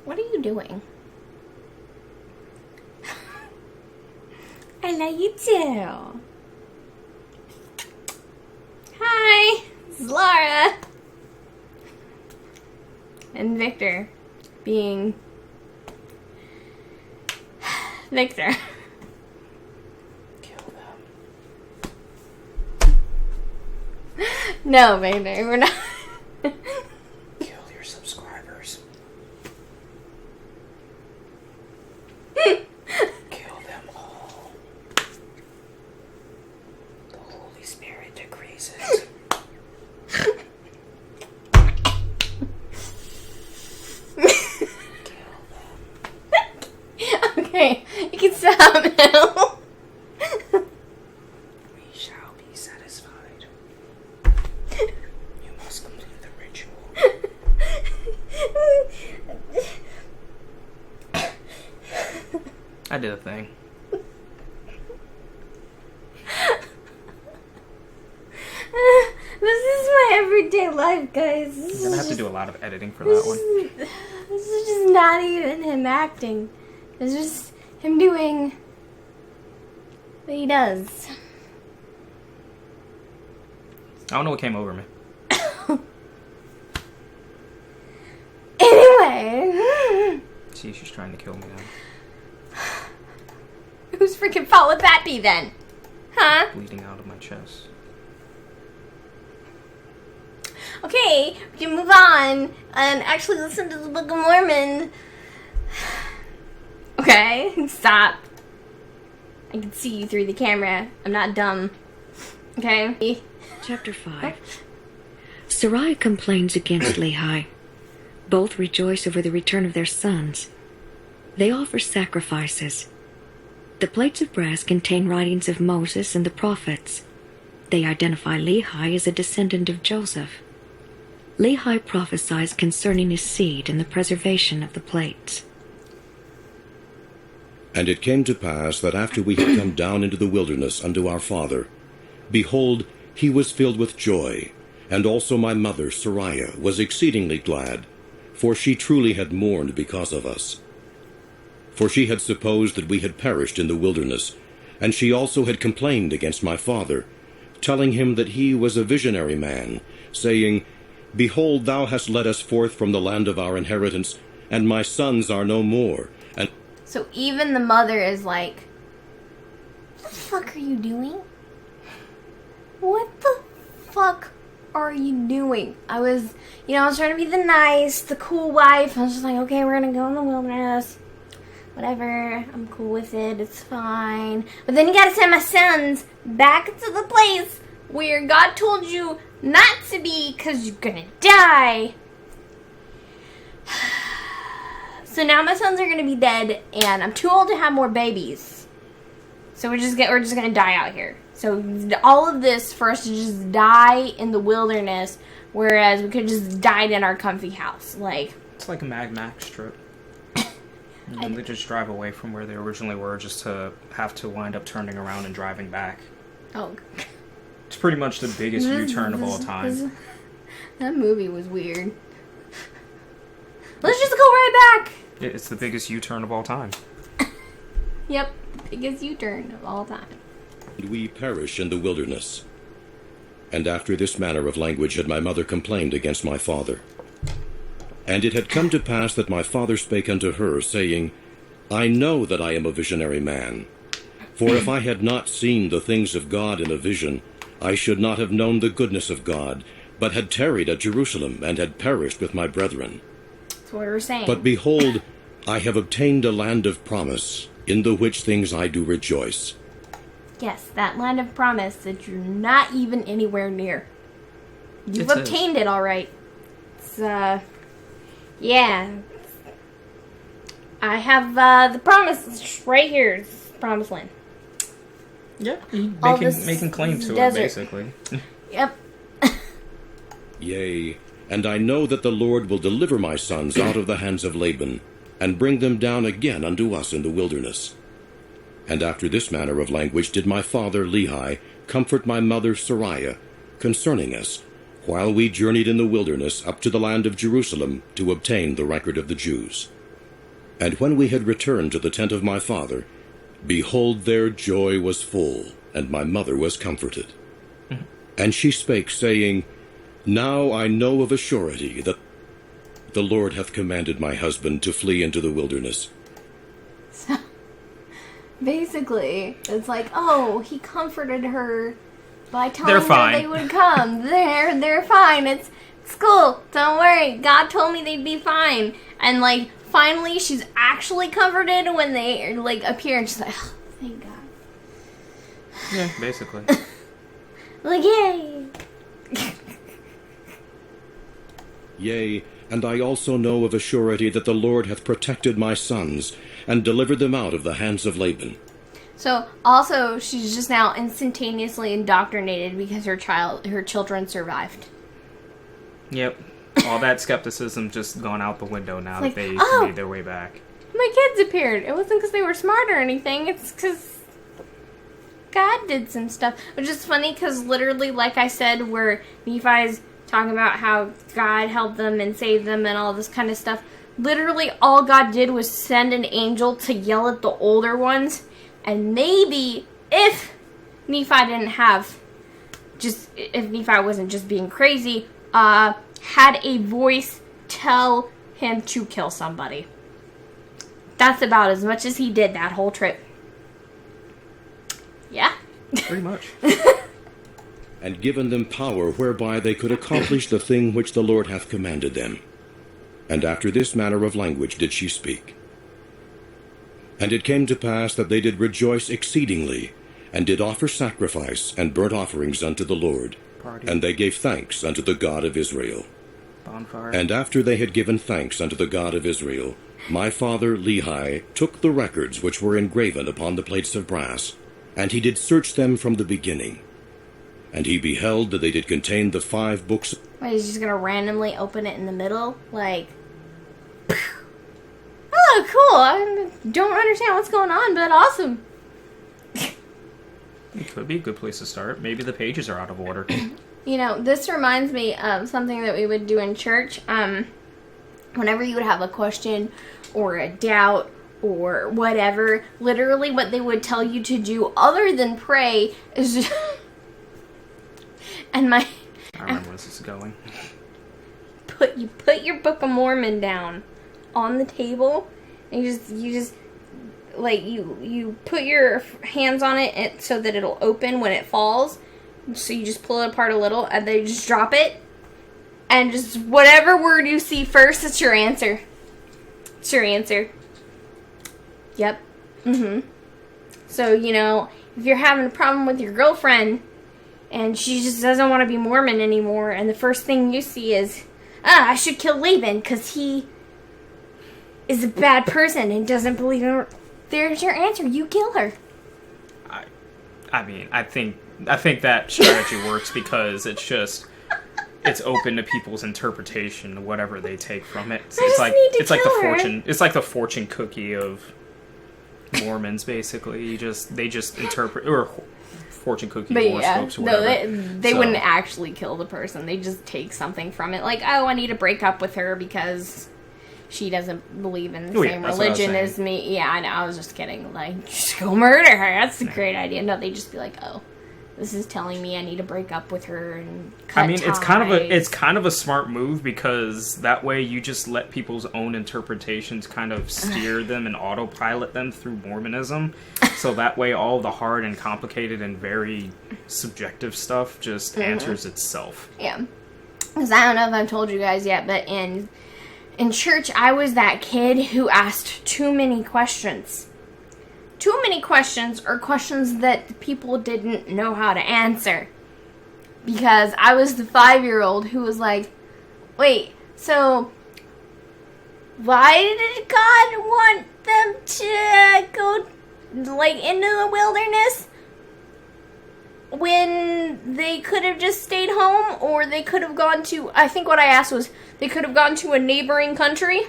What are you doing? I love you too. Hi, this is Laura. And Victor being Victor. Kill them. No, Victor, we're not. Kill your subscribers. Kill them all. The Holy Spirit decreases. Okay, you can stop now. We shall be satisfied. You must complete the ritual. I did a thing. This is my everyday life, guys. I'm gonna have to do a lot of editing for that one. This is just not even him acting. It's just him doing what he does. I don't know what came over me. Anyway. See, she's trying to kill me now. Whose freaking fault would that be then? Huh? Bleeding out of my chest. Okay, we can move on and actually listen to the Book of Mormon. Okay, stop. I can see you through the camera. I'm not dumb. Okay? Chapter 5. Sarai complains against Lehi. Both rejoice over the return of their sons. They offer sacrifices. The plates of brass contain writings of Moses and the prophets. They identify Lehi as a descendant of Joseph. Lehi prophesies concerning his seed and the preservation of the plates. And it came to pass that after we had come down into the wilderness unto our father, behold, he was filled with joy, and also my mother Sarai was exceedingly glad, for she truly had mourned because of us. For she had supposed that we had perished in the wilderness, and she also had complained against my father, telling him that he was a visionary man, saying, Behold, thou hast led us forth from the land of our inheritance, and my sons are no more. And So even the mother is like, what the fuck are you doing? What the fuck are you doing? I was trying to be the nice, the cool wife. I was just like, okay, we're gonna go in the wilderness. Whatever, I'm cool with it, it's fine. But then you gotta send my sons back to the place where God told you not to be because you're gonna die. So now my sons are gonna be dead, and I'm too old to have more babies. So we're just gonna die out here. So all of this for us to just die in the wilderness, whereas we could just died in our comfy house. Like, It's like a Mad Max trip. And then they just drive away from where they originally were just to have to wind up turning around and driving back. oh, It's pretty much the biggest U-turn of all time. That movie was weird. Let's just go right back. It's the biggest U-turn of all time. Yep, the biggest U-turn of all time. we perish in the wilderness. And after this manner of language had my mother complained against my father. And it had come to pass that my father spake unto her, saying, I know that I am a visionary man. For if I had not seen the things of God in a vision, I should not have known the goodness of God, but had tarried at Jerusalem, and had perished with my brethren. That's what we were saying. But behold, I have obtained a land of promise, in the which things I do rejoice. Yes, that land of promise that you're not even anywhere near. You've obtained it, all right. It's, yeah. I have, the promise right here. It's promised land. Yeah, All making claim to desert. it, basically. Yep. Yea, and I know that the Lord will deliver my sons out of the hands of Laban, and bring them down again unto us in the wilderness. And after this manner of language did my father Lehi comfort my mother Sarai concerning us, while we journeyed in the wilderness up to the land of Jerusalem to obtain the record of the Jews. And when we had returned to the tent of my father, behold, their joy was full, and my mother was comforted. And she spake, saying, Now I know of a surety that the Lord hath commanded my husband to flee into the wilderness. So, basically, it's like, oh, he comforted her by telling her they would come. They're fine. It's cool. Don't worry. God told me they'd be fine. And, like, finally, she's actually comforted when they, like, appear, and she's like, oh, thank God. Yeah, basically. Like, yay! Yea, and I also know of a surety that the Lord hath protected my sons, and delivered them out of the hands of Laban. So, also, she's just now instantaneously indoctrinated because her children survived. Yep. All that skepticism just gone out the window now like, that they oh, made their way back. My kids appeared. It wasn't because they were smart or anything. It's because God did some stuff. Which is funny because literally, like I said, where Nephi's talking about how God helped them and saved them and all this kind of stuff, literally all God did was send an angel to yell at the older ones. And maybe if Nephi wasn't just being crazy, had a voice tell him to kill somebody. That's about as much as he did that whole trip. Yeah. Pretty much. And given them power whereby they could accomplish the thing which the Lord hath commanded them. And after this manner of language did she speak. And it came to pass that they did rejoice exceedingly, and did offer sacrifice and burnt offerings unto the Lord. Party. And they gave thanks unto the God of Israel. Bonfire. And after they had given thanks unto the God of Israel, my father Lehi took the records which were engraven upon the plates of brass, and he did search them from the beginning. And he beheld that they did contain the 5 books. Wait, he's just gonna randomly open it in the middle? Like, oh, cool. I don't understand what's going on, but awesome. It could be a good place to start. Maybe the pages are out of order. You know, this reminds me of something that we would do in church. Whenever you would have a question or a doubt or whatever, literally what they would tell you to do other than pray is just... I remember where this is going. You put your Book of Mormon down on the table, and you just like you put your hands on it so that it'll open when it falls. So you just pull it apart a little, and then you just drop it, and just whatever word you see first, it's your answer. It's your answer. Yep. So, you know, if you're having a problem with your girlfriend and she just doesn't want to be Mormon anymore, and the first thing you see is, I should kill Laban because he is a bad person and doesn't believe in her. There's your answer. You kill her. I mean, I think that strategy works because it's open to people's interpretation, whatever they take from it. It's like the fortune cookie of Mormons, basically. They just interpret, or fortune cookie horoscopes or whatever. No, they wouldn't actually kill the person. They just take something from it. Like, oh, I need to break up with her because she doesn't believe in the same religion as me. Yeah, I know. I was just kidding. Like, just go murder her. That's a great idea. No, they just be like, oh, this is telling me I need to break up with her and cut ties. It's kind of a smart move, because that way you just let people's own interpretations kind of steer them and autopilot them through Mormonism. So that way all the hard and complicated and very subjective stuff just answers itself. Yeah. Because I don't know if I've told you guys yet, but in church I was that kid who asked too many questions. Too many questions, or questions that people didn't know how to answer. Because I was the 5-year-old who was like, wait, so why did God want them to go, like, into the wilderness when they could have just stayed home? Or they could have gone to, I think what I asked was, they could have gone to a neighboring country?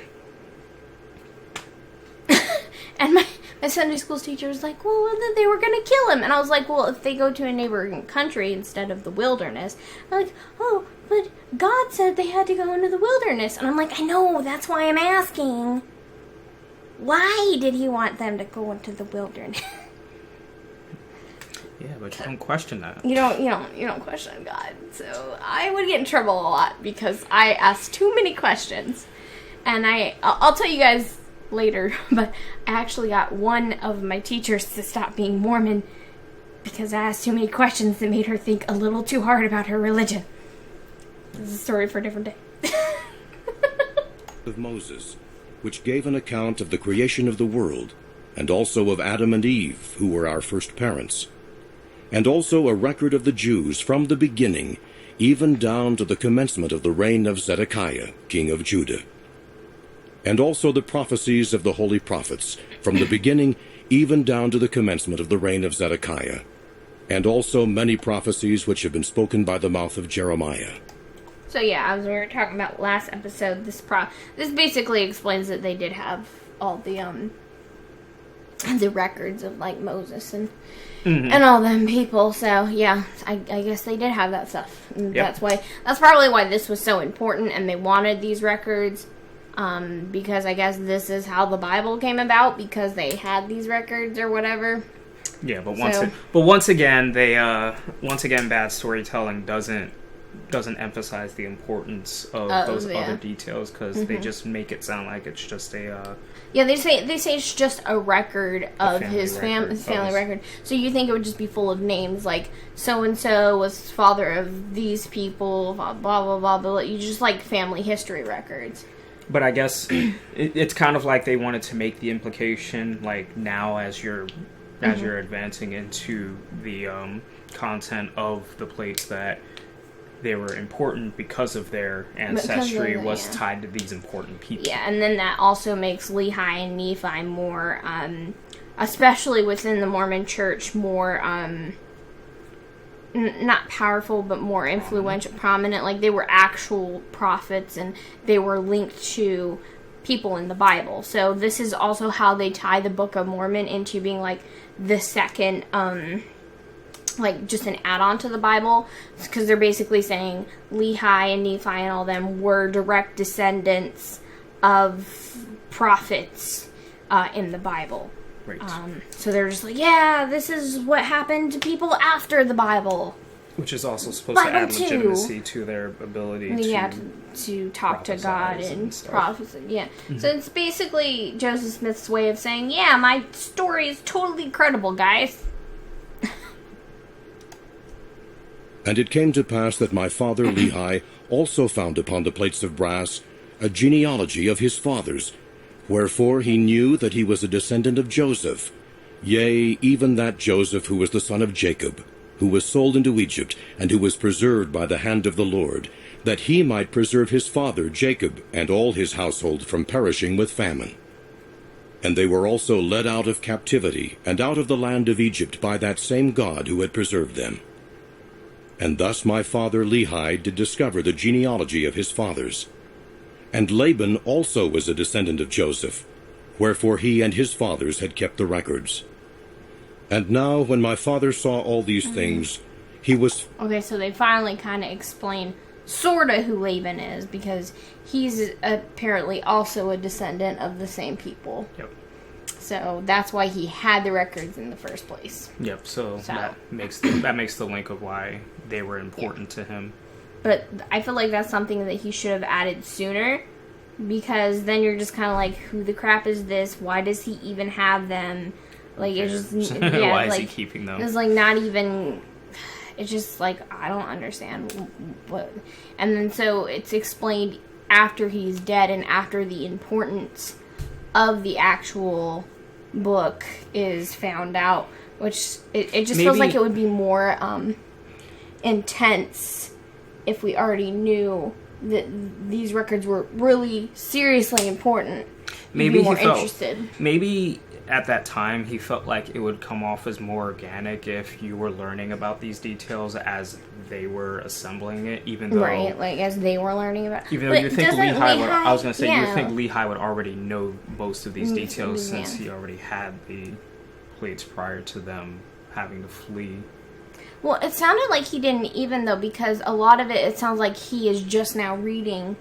And my Sunday school teacher was like, well, then they were going to kill him. And I was like, well, if they go to a neighboring country instead of the wilderness. I'm like, oh, but God said they had to go into the wilderness. And I'm like, I know, that's why I'm asking. Why did he want them to go into the wilderness? Yeah, but you don't question that. You don't question God. So I would get in trouble a lot because I asked too many questions. And I'll tell you guys later, but I actually got one of my teachers to stop being Mormon because I asked too many questions that made her think a little too hard about her religion. This is a story for a different day. Of Moses, which gave an account of the creation of the world, and also of Adam and Eve, who were our first parents, and also a record of the Jews from the beginning, even down to the commencement of the reign of Zedekiah, king of Judah, and also the prophecies of the holy prophets, from the beginning even down to the commencement of the reign of Zedekiah, and also many prophecies which have been spoken by the mouth of Jeremiah. So yeah, as we were talking about last episode, this basically explains that they did have all the records of like Moses and all them people. So yeah, I guess they did have that stuff. And yep. That's probably why this was so important, and they wanted these records. Because I guess this is how the Bible came about, because they had these records or whatever. Yeah, but once again, bad storytelling doesn't emphasize the importance of those other details, because they just make it sound like it's just a they say it's just a record of his family record. So you think it would just be full of names like so and so was father of these people, blah blah blah blah blah. You just like family history records. But I guess it's kind of like they wanted to make the implication, like, now as you're advancing into the content of the plates, that they were important because of their ancestry was tied to these important people. Yeah, and then that also makes Lehi and Nephi more, especially within the Mormon church, more not powerful, but more influential, prominent. Like, they were actual prophets, and they were linked to people in the Bible. So this is also how they tie the Book of Mormon into being, like, the second, like, just an add-on to the Bible. Because they're basically saying Lehi and Nephi and all them were direct descendants of prophets in the Bible. Right. So they're just like, yeah, this is what happened to people after the Bible. Which is also supposed to add legitimacy to their ability to talk to God and prophesy. Yeah. So it's basically Joseph Smith's way of saying, yeah, my story is totally credible, guys. And it came to pass that my father Lehi also found upon the plates of brass a genealogy of his fathers, wherefore he knew that he was a descendant of Joseph, yea, even that Joseph who was the son of Jacob, who was sold into Egypt, and who was preserved by the hand of the Lord, that he might preserve his father Jacob and all his household from perishing with famine. And they were also led out of captivity, and out of the land of Egypt by that same God who had preserved them. And thus my father Lehi did discover the genealogy of his fathers. And Laban also was a descendant of Joseph, wherefore he and his fathers had kept the records. And now when my father saw all these things, he was... Okay, so they finally kind of explain sort of who Laban is, because he's apparently also a descendant of the same people. Yep. So that's why he had the records in the first place. Yep, so that makes the link of why they were important to him. But I feel like that's something that he should have added sooner, because then you're just kind of like, who the crap is this? Why does he even have them? Like, it's just... Yeah, why is like, he keeping them? It's like not even... It's just like, I don't understand what... And then so it's explained after he's dead and after the importance of the actual book is found out, which it just feels like it would be more intense if we already knew that these records were really seriously important. Maybe be more he felt interested. Maybe at that time he felt like it would come off as more organic if you were learning about these details as they were assembling it, even though like as they were learning about. Even though you think I was going to say you would think Lehi would already know most of these details since he already had the plates prior to them having to flee. Well, it sounded like he didn't, even though, because a lot of it sounds like he is just now reading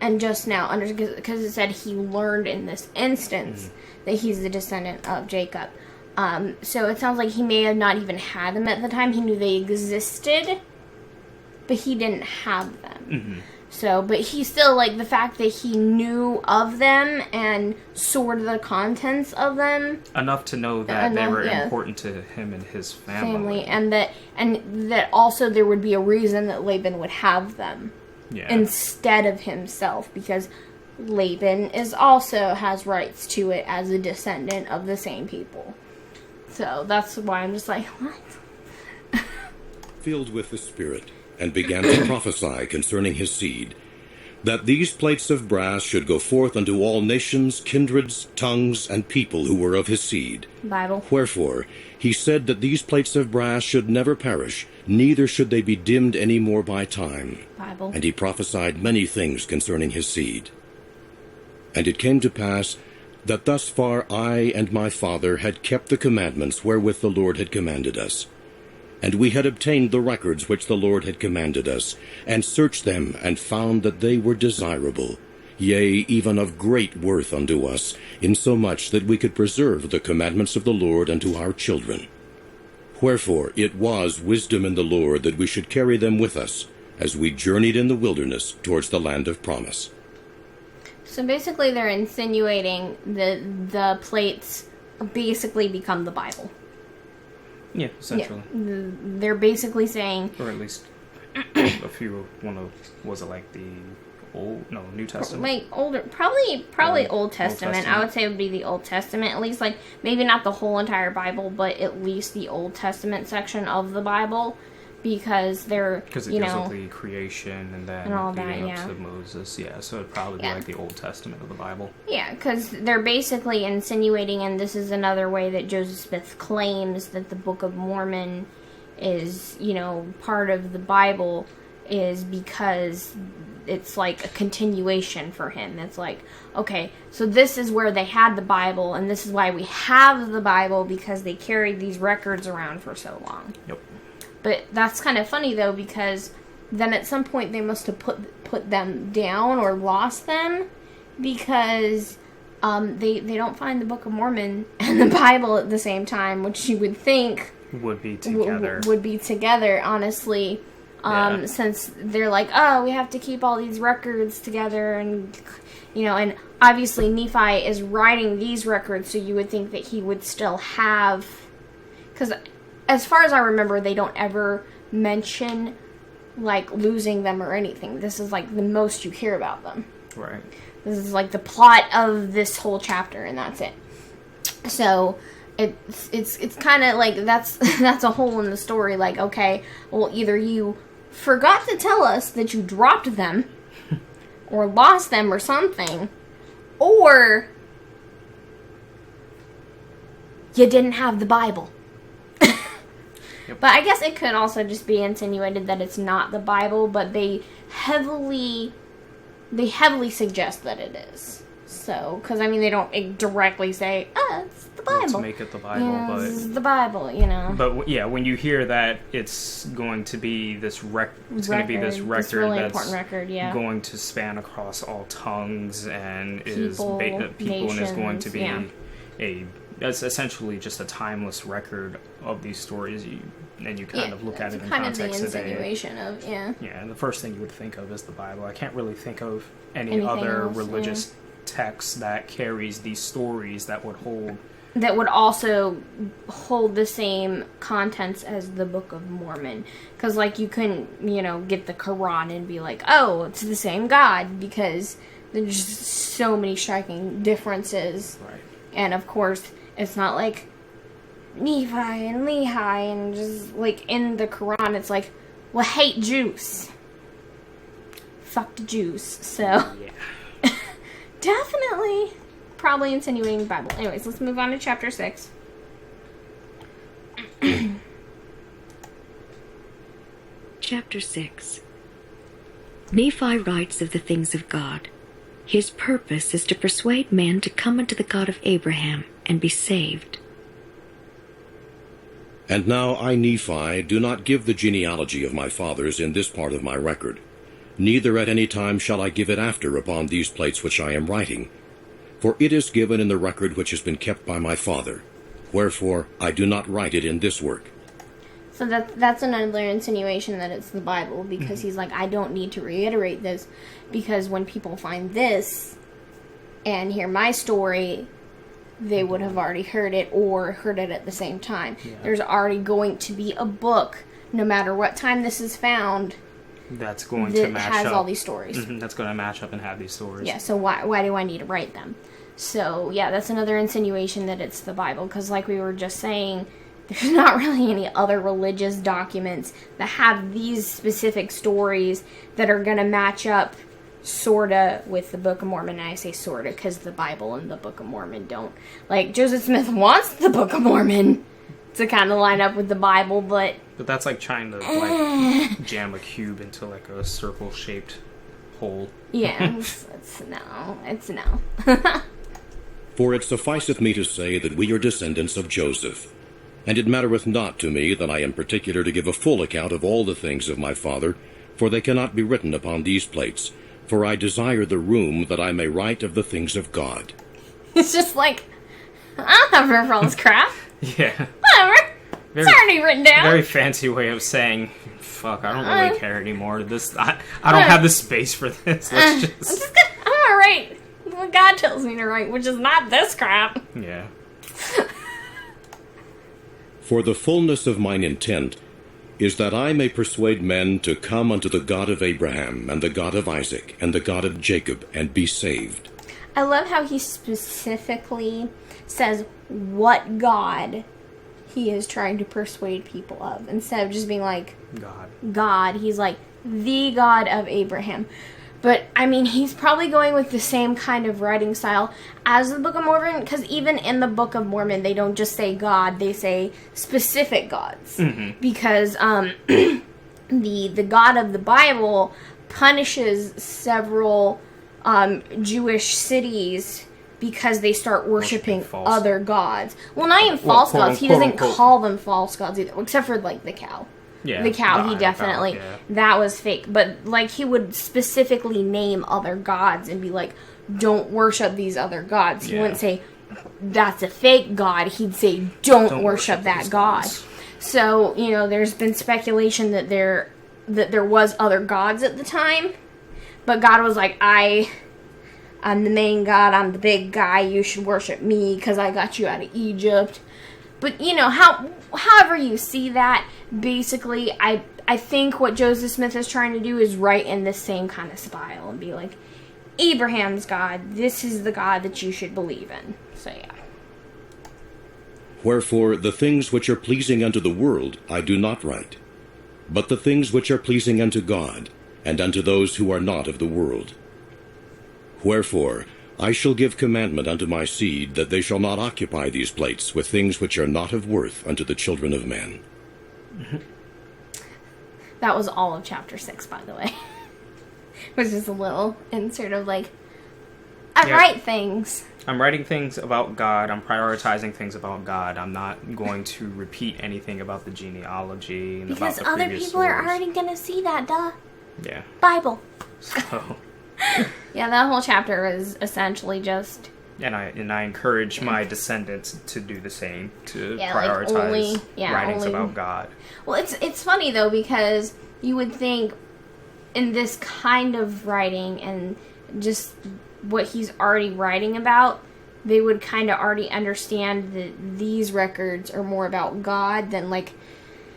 and just now, because it said he learned in this instance that he's the descendant of Jacob. So it sounds like he may have not even had them at the time. He knew they existed, but he didn't have them. Mm-hmm. So, but he still, like, the fact that he knew of them and sorted the contents of them. Enough to know that they were important to him and his family. And that also there would be a reason that Laban would have them. Yeah. Instead of himself, because Laban also has rights to it as a descendant of the same people. So that's why I'm just like, what? Filled with the Spirit, and began to prophesy concerning his seed, that these plates of brass should go forth unto all nations, kindreds, tongues, and people who were of his seed. Bible. Wherefore he said that these plates of brass should never perish, neither should they be dimmed any more by time. Bible. And he prophesied many things concerning his seed. And it came to pass that thus far I and my father had kept the commandments wherewith the Lord had commanded us. And we had obtained the records which the Lord had commanded us, and searched them, and found that they were desirable, yea, even of great worth unto us, insomuch that we could preserve the commandments of the Lord unto our children. Wherefore it was wisdom in the Lord that we should carry them with us, as we journeyed in the wilderness towards the land of promise. So basically they're insinuating that the plates basically become the Bible. Yeah, essentially. Yeah. They're basically saying... Or at least a few, was it like the New Testament? Like older, probably Old Testament. I would say it would be the Old Testament, at least, like, maybe not the whole entire Bible, but at least the Old Testament section of the Bible, because they're, because it deals with the creation and then all leading that, up to Moses. Yeah, so it'd probably be like the Old Testament of the Bible. Yeah, because they're basically insinuating, and this is another way that Joseph Smith claims that the Book of Mormon is, part of the Bible, is because it's like a continuation for him. It's like, okay, so this is where they had the Bible, and this is why we have the Bible, because they carried these records around for so long. Yep. But that's kind of funny, though, because then at some point they must have put them down or lost them, because they don't find the Book of Mormon and the Bible at the same time, which you would think would be together. Would be together, honestly. Since they're like, oh, we have to keep all these records together, and and obviously Nephi is writing these records, so you would think that he would still have, because as far as I remember, they don't ever mention like losing them or anything. This is like the most you hear about them. Right. This is like the plot of this whole chapter, and that's it. So it's kind of like that's a hole in the story. Like, okay, well, either you forgot to tell us that you dropped them or lost them or something, or you didn't have the Bible. Yep. But I guess it could also just be insinuated that it's not the Bible, but they heavily suggest that it is. So, because they don't directly say, it's the Bible. Let's make it the Bible, but this is the Bible, But yeah, when you hear that it's going to be this going to be this record, this really that's important record, yeah. going to span across all tongues and People, and is going to be nations, it's essentially just a timeless record of these stories. And you kind of look at it in context today. Kind of the insinuation of, Yeah, and the first thing you would think of is the Bible. I can't really think of anything other else, religious text that carries these stories that would also hold the same contents as the Book of Mormon. Because, like, you couldn't, get the Quran and be like, oh, it's the same God, because there's just so many striking differences. Right. And, of course, it's not like Nephi and Lehi and just, like, in the Quran, it's like, well, hate Jews. Fuck the Jews. So, yeah. Definitely probably insinuating the Bible. Anyways, let's move on to chapter 6. Chapter 6. Nephi writes of the things of God. His purpose is to persuade men to come unto the God of Abraham and be saved. And now I, Nephi, do not give the genealogy of my fathers in this part of my record, neither at any time shall I give it after upon these plates which I am writing. For it is given in the record which has been kept by my Father. Wherefore I do not write it in this work. So that's another insinuation that it's the Bible, because he's like, I don't need to reiterate this, because when people find this and hear my story, they would have already heard it or heard it at the same time. Yeah. There's already going to be a book, no matter what time this is found, that's going to match up. That has all these stories. Mm-hmm, that's going to match up and have these stories. Yeah, so why do I need to write them? So, yeah, that's another insinuation that it's the Bible, because like we were just saying, there's not really any other religious documents that have these specific stories that are going to match up sorta with the Book of Mormon. And I say sorta because the Bible and the Book of Mormon don't. Like, Joseph Smith wants the Book of Mormon to kind of line up with the Bible, but that's like trying to like jam a cube into like a circle-shaped hole. Yeah, it's no. For it sufficeth me to say that we are descendants of Joseph. And it mattereth not to me that I am particular to give a full account of all the things of my father, for they cannot be written upon these plates. For I desire the room that I may write of the things of God. It's just like, I don't have room for all this crap. Yeah. Whatever. It's already written down. Very fancy way of saying, fuck, I don't really care anymore. I don't have the space for this. I'm gonna write what God tells me to write, which is not this crap. Yeah. For the fullness of mine intent is that I may persuade men to come unto the God of Abraham, and the God of Isaac, and the God of Jacob, and be saved. I love how he specifically says what God he is trying to persuade people of. Instead of just being like, God. He's like, the God of Abraham. But, I mean, he's probably going with the same kind of writing style as the Book of Mormon, because even in the Book of Mormon, they don't just say God, they say specific gods. Mm-hmm. Because the God of the Bible punishes several Jewish cities because they start worshiping other gods. Well, not even false gods. He doesn't call them false gods either, except for, like, the cow. Yeah, the cow, he definitely, that was fake. But, like, he would specifically name other gods and be like, don't worship these other gods. He wouldn't say, that's a fake god. He'd say, don't worship that god. So, you know, there's been speculation that there was other gods at the time. But God was like, I'm the main god, I'm the big guy, you should worship me because I got you out of Egypt. But, you know, however you see that, basically, I think what Joseph Smith is trying to do is write in the same kind of style and be like, Abraham's God, this is the God that you should believe in. So, yeah. Wherefore, the things which are pleasing unto the world I do not write, but the things which are pleasing unto God, and unto those who are not of the world. Wherefore, I shall give commandment unto my seed that they shall not occupy these plates with things which are not of worth unto the children of men. Mm-hmm. That was all of chapter 6, by the way. It was just a little insert of like, I write things. I'm writing things about God. I'm prioritizing things about God. I'm not going to repeat anything about the genealogy and because about the other people stories. Are already going to see that, duh. Yeah. Bible. So... Yeah, that whole chapter is essentially just... And I encourage my descendants to do the same, to prioritize writings about God. Well, it's funny, though, because you would think in this kind of writing and just what he's already writing about, they would kind of already understand that these records are more about God than, like,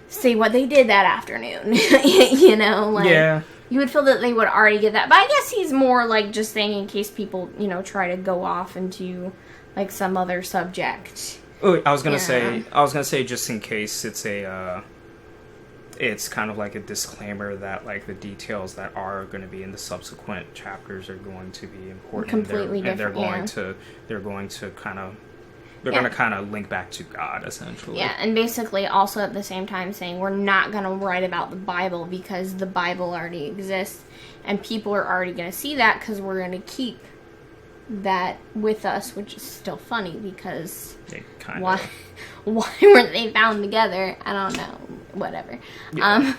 say what they did that afternoon. You know? Like, yeah. You would feel that they would already get that. But I guess he's more like just saying in case people, you know, try to go off into like some other subject. Oh, I was gonna say just in case it's it's kind of like a disclaimer that like the details that are going to be in the subsequent chapters are going to be important. Completely different. And they're going to kind of link back to God, essentially. Yeah, and basically also at the same time saying we're not going to write about the Bible because the Bible already exists, and people are already going to see that because we're going to keep that with us, which is still funny because why weren't they found together? I don't know. Whatever. Yeah.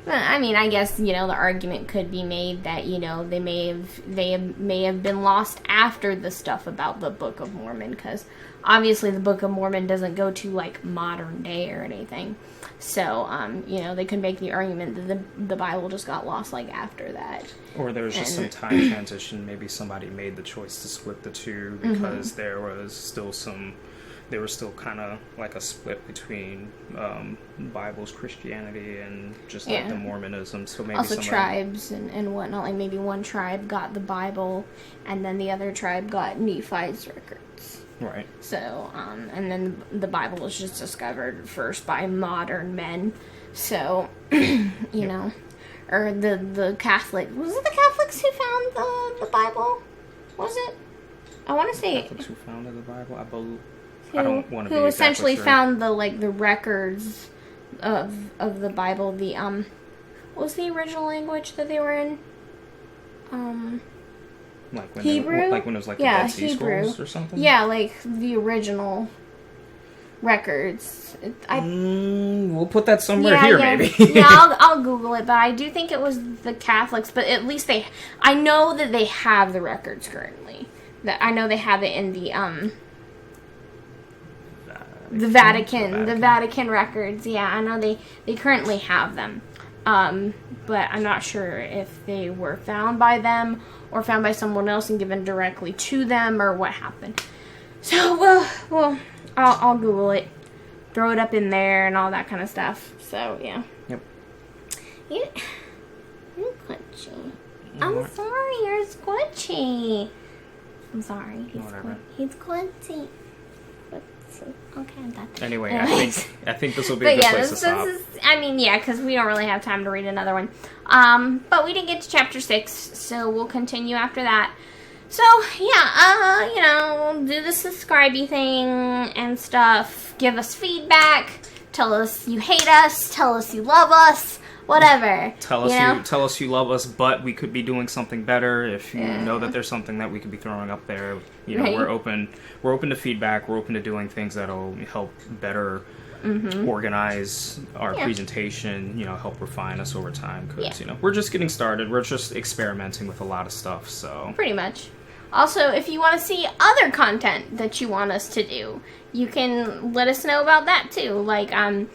I mean, I guess, the argument could be made that, they may have been lost after the stuff about the Book of Mormon, because obviously the Book of Mormon doesn't go to, like, modern day or anything. So, they could make the argument that the Bible just got lost, like, after that. Or there was just some time transition. Maybe somebody made the choice to split the two because there was still kind of like a split between Bible's Christianity and just like the Mormonism. So maybe also tribes and whatnot. Like maybe one tribe got the Bible, and then the other tribe got Nephi's records. Right. So, and then the Bible was just discovered first by modern men. So, you know, or the Catholic. Was it the Catholics who found the Bible? Was it? I want to say Catholics who founded the Bible. I believe. I don't want to be who exactly essentially sure. found the records of the Bible. The what was the original language that they were in? Like when Hebrew? Like when it was like the Dead Sea Hebrew. Scrolls or something? Yeah, like the original records. We'll put that somewhere here, maybe. Yeah, I'll Google it, but I do think it was the Catholics. But at least I know that they have the records currently. That I know they have it in the Vatican records. Yeah, I know they currently have them. But I'm not sure if they were found by them or found by someone else and given directly to them or what happened. So, well, I'll Google it, throw it up in there and all that kind of stuff. So, yeah. Yep. You're squishy. I'm sorry, you're squishy. I'm sorry. He's squishy. Okay, I'm done. Anyway, I think this will be a good place to stop. Because we don't really have time to read another one. But we didn't get to chapter 6, so we'll continue after that. So, yeah, we'll do the subscribey thing and stuff. Give us feedback. Tell us you hate us. Tell us you love us. Whatever. Tell us you love us, but we could be doing something better. If you know that there's something that we could be throwing up there, Right. we're open. We're open to feedback. We're open to doing things that'll help better organize our presentation. Help refine us over time. Because we're just getting started. We're just experimenting with a lot of stuff. So pretty much. Also, if you want to see other content that you want us to do, you can let us know about that too. Like I'm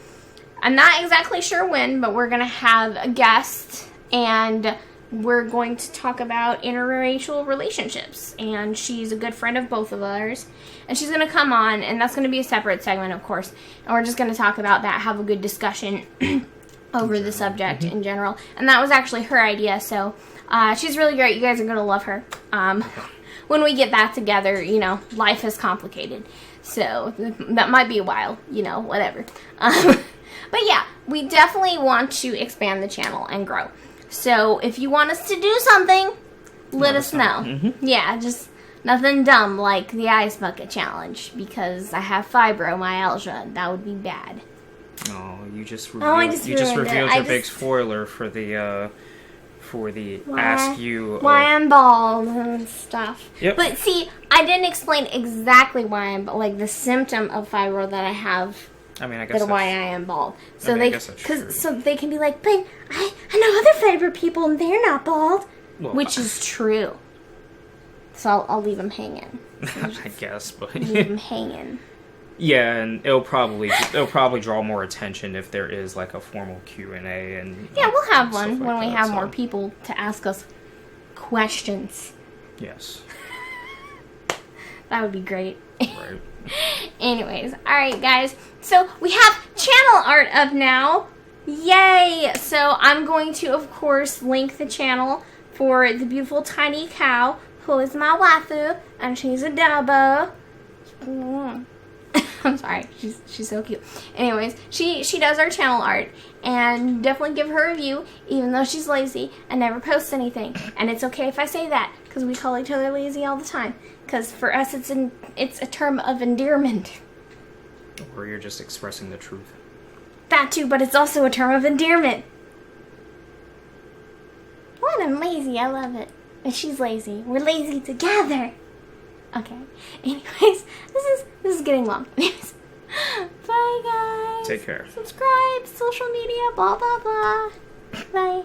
not exactly sure when, but we're going to have a guest, and we're going to talk about interracial relationships. And she's a good friend of both of ours, and she's going to come on, and that's going to be a separate segment, of course. And we're just going to talk about that, have a good discussion over the subject in general. And that was actually her idea, so she's really great. You guys are going to love her. When we get back together, life is complicated. So that might be a while, whatever. But yeah, we definitely want to expand the channel and grow. So if you want us to do something, let us know. Mm-hmm. Yeah, just nothing dumb like the ice bucket challenge, because I have fibromyalgia. That would be bad. Oh, you just revealed your big spoiler for the ask you why I'm bald and stuff. Yep. But see, I didn't explain exactly why I'm like the symptom of fibro that I have. I mean, I guess why I am bald. So so they can be like, but I know other fiber people and they're not bald, which is true. So I'll leave them hanging. I guess, but leave them hanging. Yeah, and it'll probably draw more attention if there is like a formal Q&A and we'll have one when we have more people to ask us questions. Yes. That would be great. Right. Anyways, alright guys, so we have channel art up now. Yay! So I'm going to, of course, link the channel for the beautiful tiny cow, who is my waifu, and she's a dubbo. I'm sorry, she's so cute. Anyways, she does our channel art, and definitely give her a review, even though she's lazy and never posts anything. And it's okay if I say that, because we call each other lazy all the time. Because for us, it's a term of endearment. Or you're just expressing the truth. That too, but it's also a term of endearment. What, I'm lazy, I love it. And she's lazy. We're lazy together. Okay. Anyways, this is getting long. Anyways, bye guys. Take care. Subscribe, social media, blah blah blah. Bye.